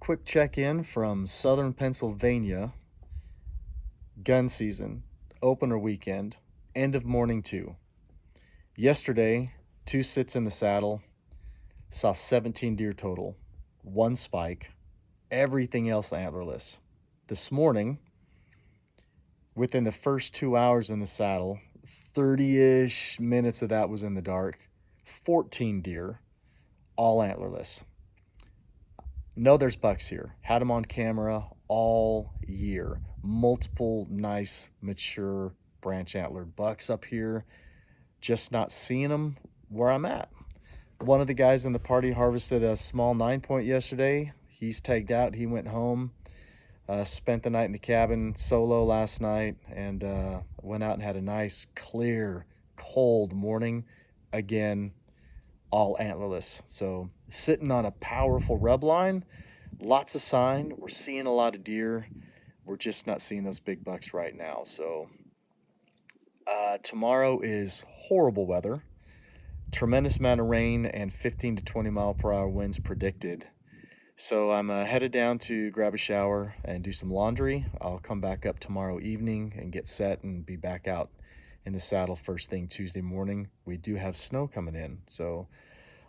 quick check-in from Southern Pennsylvania. Gun season, opener weekend, end of morning 2. Yesterday, 2 sits in the saddle, saw 17 deer total, 1 spike, everything else antlerless. This morning, within the first 2 hours in the saddle, 30-ish minutes of that was in the dark, 14 deer, all antlerless. Know there's bucks here. Had them on camera all year. Multiple nice, mature, branch antlered bucks up here. Just not seeing them where I'm at. One of the guys in the party harvested a small 9-point yesterday. He's tagged out. He went home. Spent the night in the cabin solo last night, and went out and had a nice, clear, cold morning. Again, all antlerless. So sitting on a powerful rub line, lots of sign. We're seeing a lot of deer. We're just not seeing those big bucks right now. So tomorrow is horrible weather. Tremendous amount of rain and 15 to 20 mile per hour winds predicted. So I'm headed down to grab a shower and do some laundry. I'll come back up tomorrow evening and get set and be back out in the saddle first thing Tuesday morning. We do have snow coming in, so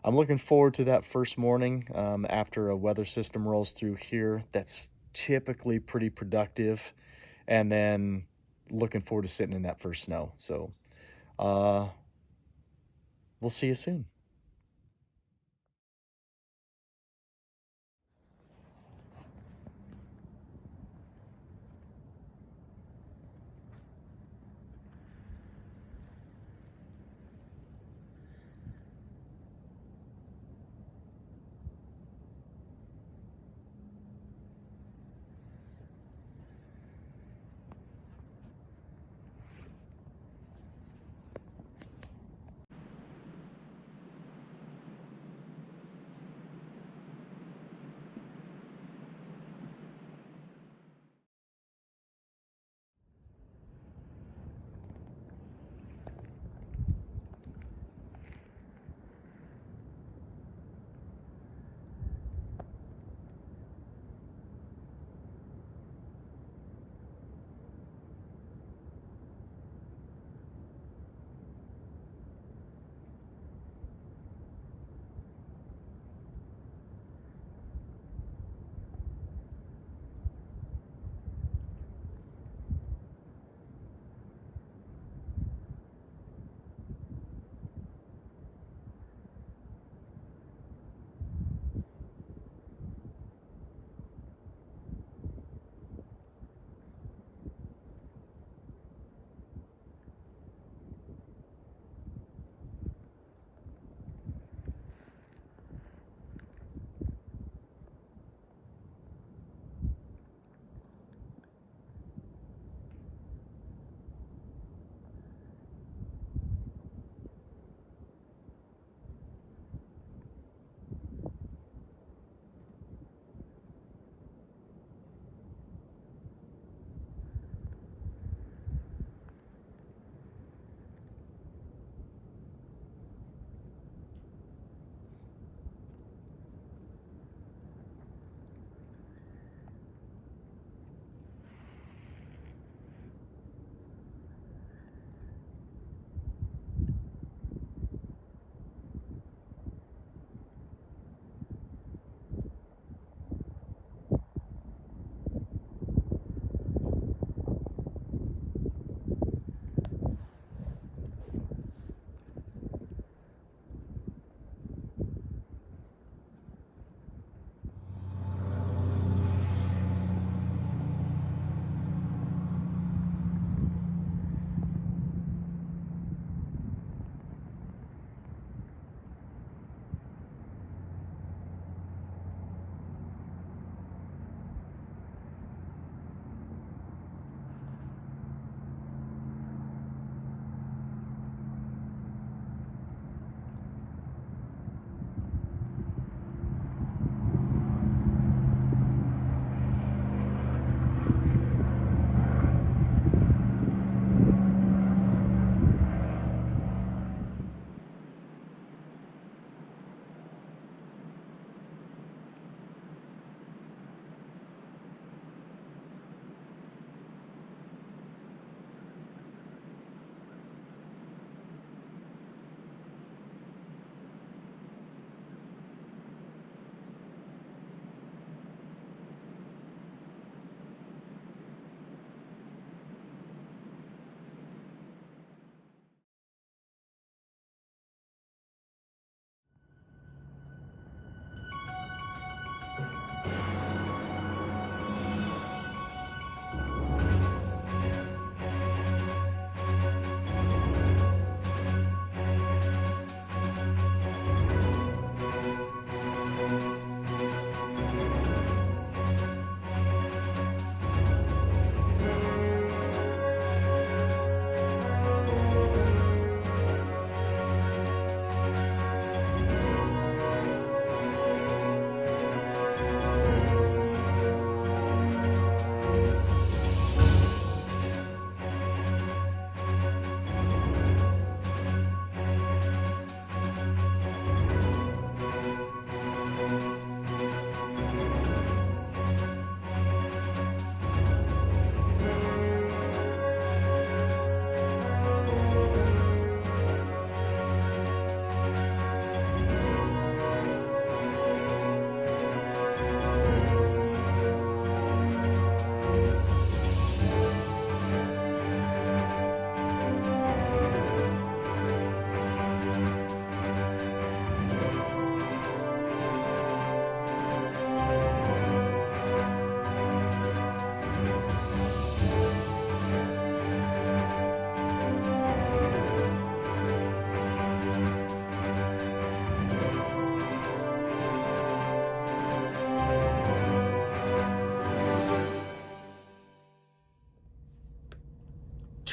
I'm looking forward to that first morning after a weather system rolls through here. That's typically pretty productive, and then looking forward to sitting in that first snow. So we'll see you soon.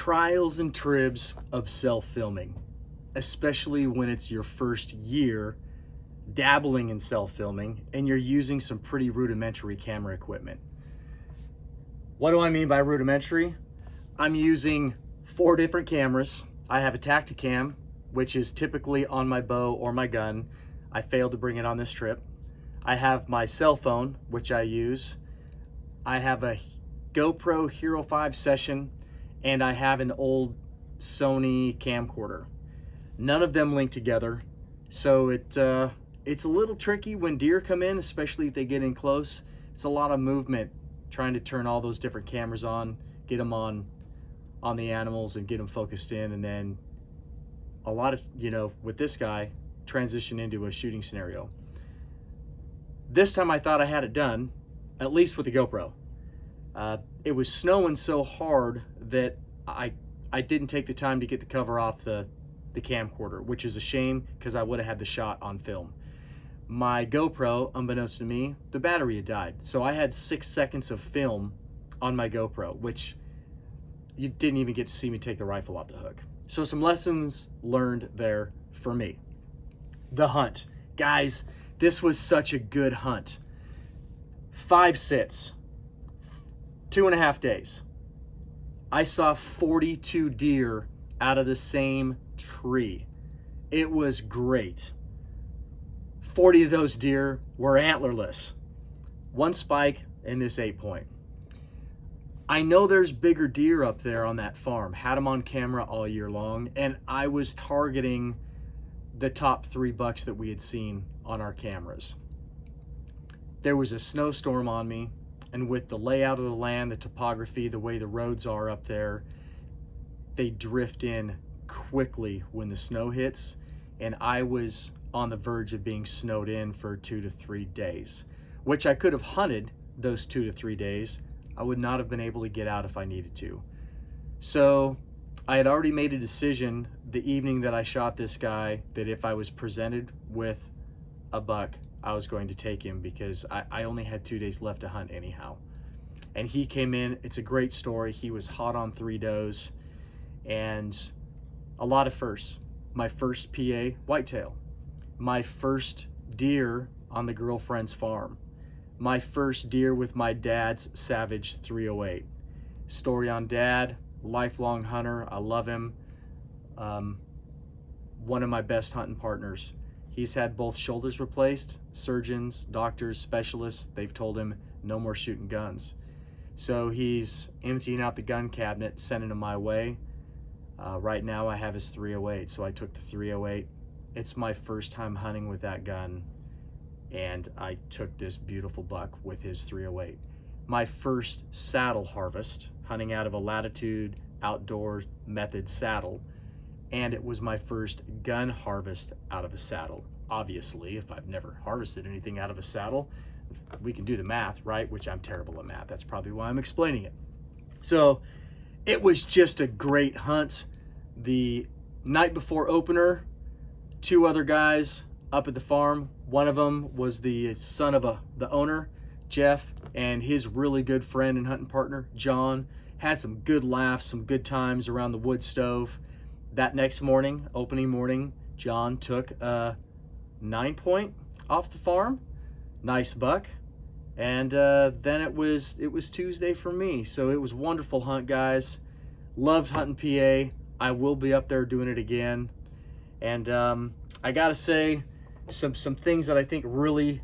trials and tribs of self-filming, especially when it's your first year dabbling in self-filming and you're using some pretty rudimentary camera equipment. What do I mean by rudimentary? I'm using 4 different cameras. I have a Tacticam, which is typically on my bow or my gun. I failed to bring it on this trip. I have my cell phone, which I use. I have a GoPro Hero 5 Session, and I have an old Sony camcorder. None of them link together, so it's a little tricky when deer come in, especially if they get in close. It's a lot of movement trying to turn all those different cameras on, get them on the animals and get them focused in, and then a lot of, with this guy, transition into a shooting scenario. This time I thought I had it done, at least with the GoPro. It was snowing so hard that I didn't take the time to get the cover off the camcorder, which is a shame because I would have had the shot on film. My GoPro, unbeknownst to me, the battery had died. So I had 6 seconds of film on my GoPro, which you didn't even get to see me take the rifle off the hook. So some lessons learned there for me. The hunt. Guys, this was such a good hunt. 5 sits, 2.5 days. I saw 42 deer out of the same tree. It was great. 40 of those deer were antlerless. 1 spike in this 8-point. I know there's bigger deer up there on that farm. Had them on camera all year long, and I was targeting the top 3 bucks that we had seen on our cameras. There was a snowstorm on me, and with the layout of the land, the topography, the way the roads are up there, they drift in quickly when the snow hits, and I was on the verge of being snowed in for 2 to 3 days, which I could have hunted those 2 to 3 days. I would not have been able to get out if I needed to. So I had already made a decision the evening that I shot this guy that if I was presented with a buck, I was going to take him because I only had 2 days left to hunt anyhow. And he came in. It's a great story. He was hot on 3 does and a lot of firsts. My first PA whitetail. My first deer on the girlfriend's farm. My first deer with my dad's Savage 308. Story on dad, lifelong hunter. I love him. One of my best hunting partners. He's had both shoulders replaced. Surgeons, doctors, specialists, they've told him no more shooting guns. So he's emptying out the gun cabinet, sending them my way. Right now I have his 308, so I took the 308. It's my first time hunting with that gun, and I took this beautiful buck with his 308. My first saddle harvest, hunting out of a Latitude outdoor method saddle, and it was my first gun harvest out of a saddle. Obviously, if I've never harvested anything out of a saddle, we can do the math, right? Which I'm terrible at math. That's probably why I'm explaining it. So it was just a great hunt. The night before opener, 2 other guys up at the farm. One of them was the son of the owner, Jeff, and his really good friend and hunting partner, John. Had some good laughs, some good times around the wood stove. That next morning, opening morning, John took a 9-point off the farm. Nice buck. And then it was Tuesday for me. So it was a wonderful hunt, guys. Loved hunting PA. I will be up there doing it again. And I gotta say, some things that I think really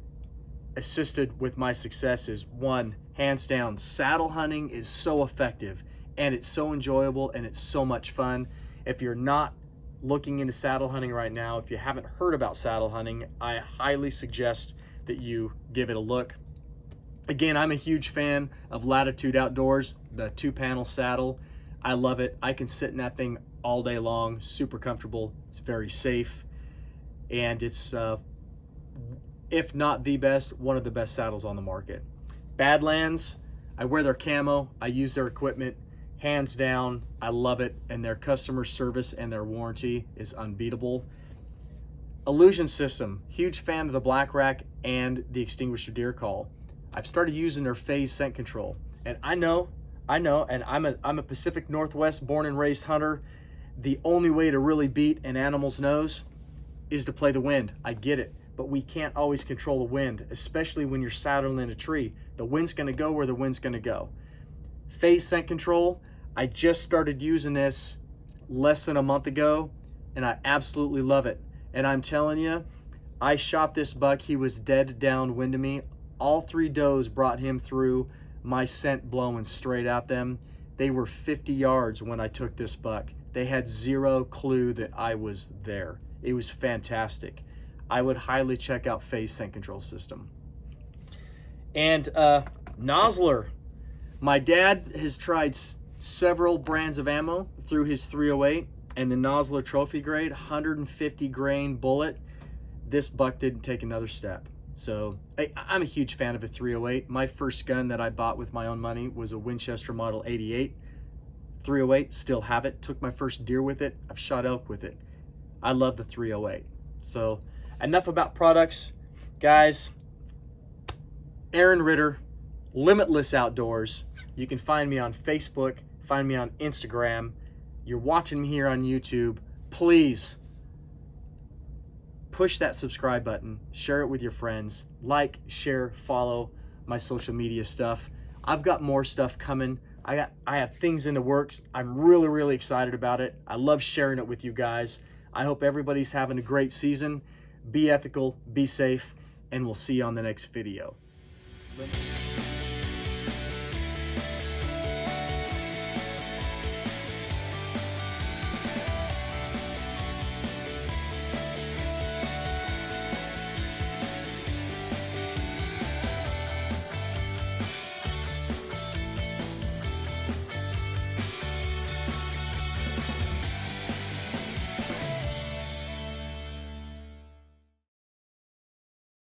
assisted with my success is, 1, hands down, saddle hunting is so effective and it's so enjoyable and it's so much fun. If you're not looking into saddle hunting right now, if you haven't heard about saddle hunting, I highly suggest that you give it a look. Again, I'm a huge fan of Latitude Outdoors, the 2-panel saddle. I love it. I can sit in that thing all day long, super comfortable. It's very safe, and it's, if not the best, one of the best saddles on the market. Badlands, I wear their camo, I use their equipment, hands down, I love it, and their customer service and their warranty is unbeatable. Illusion system, huge fan of the Black Rack and the Extinguisher Deer Call. I've started using their phase scent control, and I know I know, and I'm a Pacific Northwest born and raised hunter. The only way to really beat an animal's nose is to play the wind. I get it, but we can't always control the wind, especially when you're saddling in a tree. The wind's gonna go where the wind's gonna go. Phase scent control, I just started using this less than a month ago, and I absolutely love it. And I'm telling you, I shot this buck, he was dead downwind of me. All 3 does brought him through my scent blowing straight at them. They were 50 yards when I took this buck. They had 0 clue that I was there. It was fantastic. I would highly check out Phase Scent Control System. And Nozzler. My dad has tried several brands of ammo through his 308, and the Nozzler trophy grade, 150 grain bullet. This buck didn't take another step. So I'm a huge fan of a 308. My first gun that I bought with my own money was a Winchester Model 88. 308, still have it. Took my first deer with it. I've shot elk with it. I love the 308. So enough about products. Guys, Aaron Ritter, Limitless Outdoors. You can find me on Facebook, find me on Instagram. You're watching me here on YouTube. Please push that subscribe button, share it with your friends, like, share, follow my social media stuff. I've got more stuff coming. I have things in the works. I'm really excited about it. I love sharing it with you guys. I hope everybody's having a great season. Be ethical, be safe, and we'll see you on the next video.